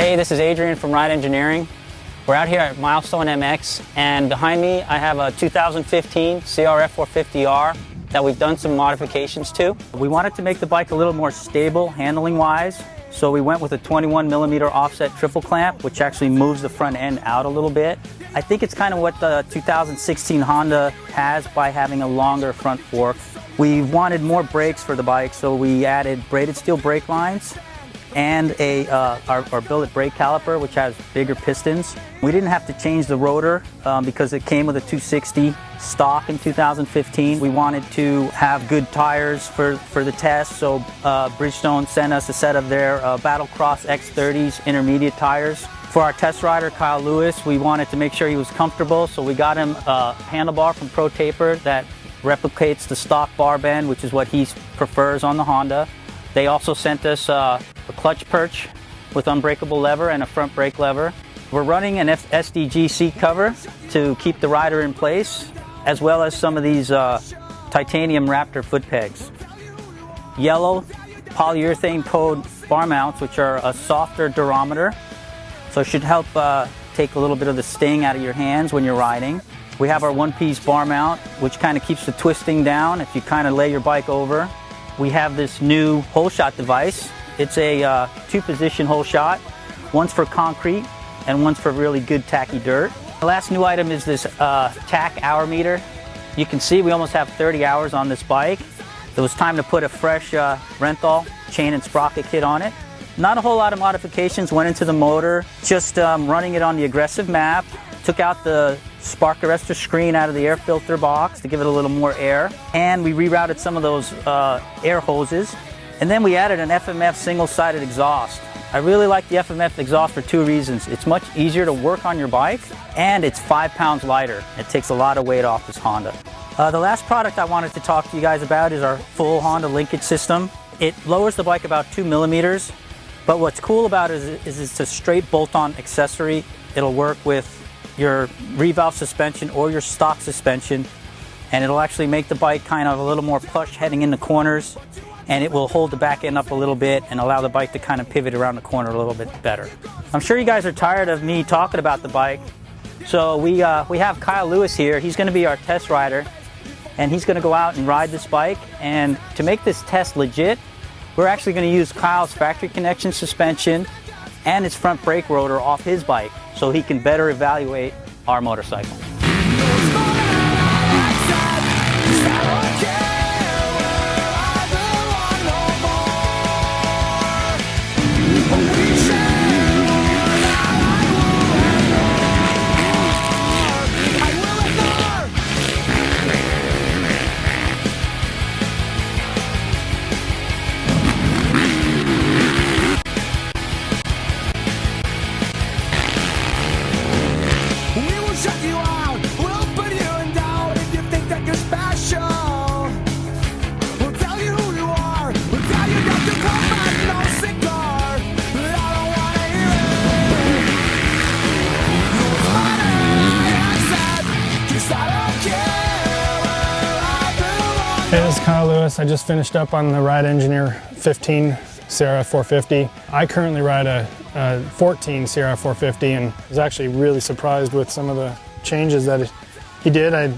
Hey, this is Adrian from Ride Engineering. We're out here at Milestone MX, and behind me I have a 2015 CRF450R that we've done some modifications to. We wanted to make the bike a little more stable handling-wise, so we went with a 21mm offset triple clamp, which actually moves the front end out a little bit. I think it's kind of what the 2016 Honda has by having a longer front fork. We wanted more brakes for the bike, so we added braided steel brake lines and our billet brake caliper, which has bigger pistons. We didn't have to change the rotor because it came with a 260 stock in 2015. We wanted to have good tires for the test, so Bridgestone sent us a set of their Battlecross X30s intermediate tires. For our test rider, Kyle Lewis, we wanted to make sure he was comfortable, so we got him a handlebar from Pro Taper that replicates the stock bar bend, which is what he prefers on the Honda. They also sent us a clutch perch with unbreakable lever and a front brake lever. We're running an SDG seat cover to keep the rider in place, as well as some of these titanium Raptor foot pegs. Yellow polyurethane code bar mounts, which are a softer durometer, so it should help take a little bit of the sting out of your hands when you're riding. We have our one-piece bar mount, which kind of keeps the twisting down if you kind of lay your bike over. We have this new hole shot device. It's a two-position hole shot. One's for concrete and one's for really good tacky dirt. The last new item is this tack hour meter. You can see we almost have 30 hours on this bike. It was time to put a fresh Renthal chain and sprocket kit on it. Not a whole lot of modifications went into the motor, just running it on the aggressive map. Took out the spark arrestor screen out of the air filter box to give it a little more air, and we rerouted some of those air hoses, and then we added an FMF single-sided exhaust. I really like the FMF exhaust for two reasons. It's much easier to work on your bike, and it's 5 pounds lighter. It takes a lot of weight off this Honda. The last product I wanted to talk to you guys about is our full Honda linkage system. It lowers the bike about 2 millimeters, but what's cool about it is it's a straight bolt-on accessory. It'll work with your revalve suspension or your stock suspension, and it'll actually make the bike kind of a little more plush heading in the corners, and it will hold the back end up a little bit and allow the bike to kind of pivot around the corner a little bit better. I'm sure you guys are tired of me talking about the bike, so we have Kyle Lewis here. He's going to be our test rider, and he's going to go out and ride this bike. And to make this test legit, we're actually going to use Kyle's factory connection suspension and his front brake rotor off his bike, so he can better evaluate our motorcycle. Hey, this is Kyle Lewis. I just finished up on the Ride Engineer 15 CRF450. I currently ride a 14 CRF450 and was actually really surprised with some of the changes that he did. I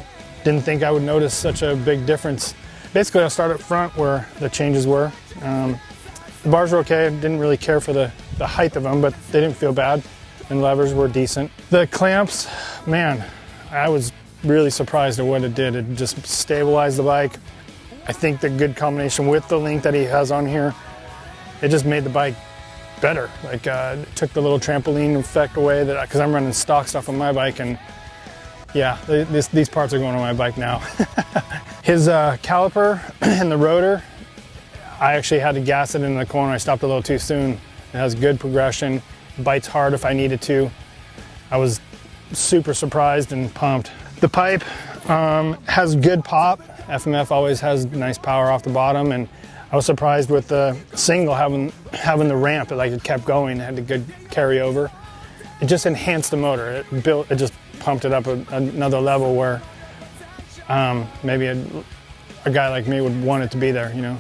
didn't think I would notice such a big difference. Basically, I'll start up front where the changes were. The bars were okay. I didn't really care for the height of them, but they didn't feel bad, and levers were decent. The clamps, man, I was really surprised at what it did. It just stabilized the bike. I think the good combination with the link that he has on here, it just made the bike better. Like it took the little trampoline effect away, that because I'm running stock stuff on my bike, and yeah, these parts are going on my bike now. His caliper and the rotor, I actually had to gas it in the corner. I stopped a little too soon. It has good progression, bites hard if I needed to. I was super surprised and pumped. The pipe has good pop. FMF always has nice power off the bottom, and I was surprised with the single having the ramp. It kept going. It had a good carryover. It just enhanced the motor. It just pumped it up another level where maybe a guy like me would want it to be there, you know.